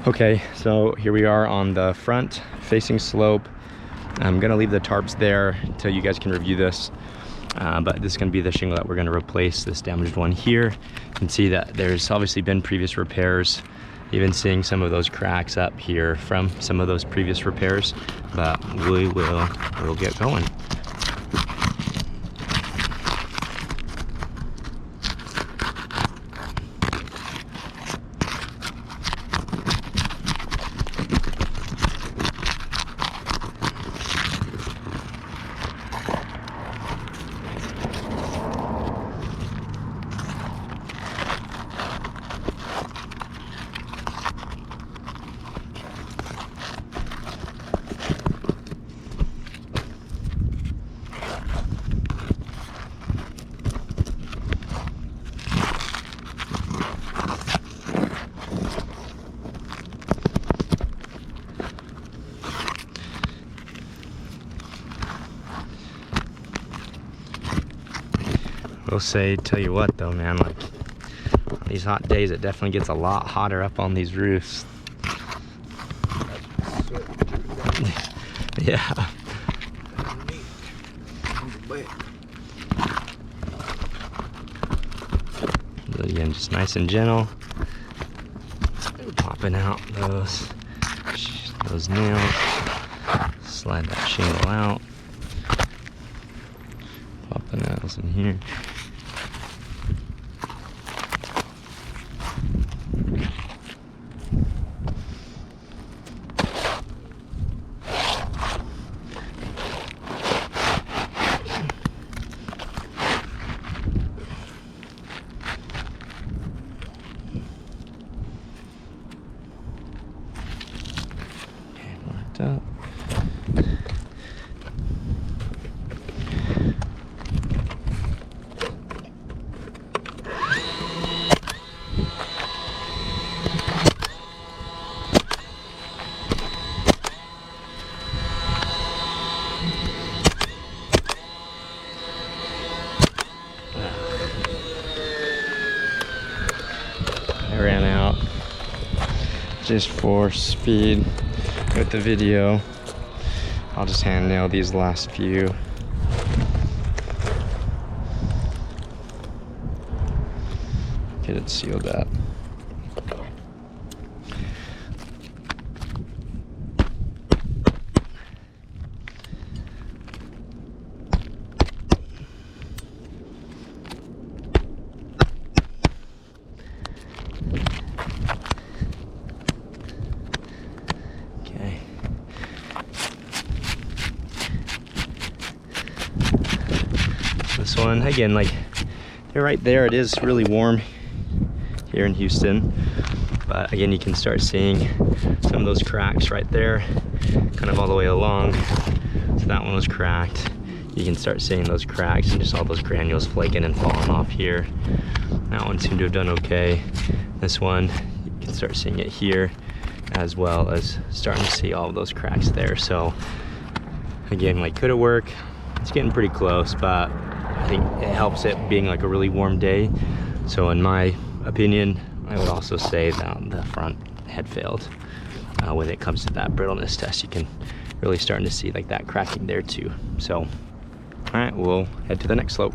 Okay, so here we are on the front facing slope. I'm gonna leave the tarps there until you guys can review this. But this is gonna be the shingle that we're gonna replace, this damaged one here. You can see that there's obviously been previous repairs, even seeing some of those cracks up here from some of those previous repairs, but we'll get going. We'll say, tell you what though, man, like on these hot days, it definitely gets a lot hotter up on these roofs. Yeah. So again, just nice and gentle. Popping out those nails. Slide that shingle out. Pop the nails in here. Up. I ran out just for speed with the video. I'll just hand nail these last few. Get it sealed up. This one, again, like they're right there, it is really warm here in Houston, but again, you can start seeing some of those cracks right there, kind of all the way along. So that one was cracked. You can start seeing those cracks and just all those granules flaking and falling off here. That one seemed to have done okay. This one, you can start seeing it here, as well as starting to see all of those cracks there. So again, like, could it work? It's getting pretty close, but I think it helps it being like a really warm day. So in my opinion, I would also say that the front had failed. When it comes to that brittleness test, you can really starting to see like that cracking there too. So, all right, we'll head to the next slope.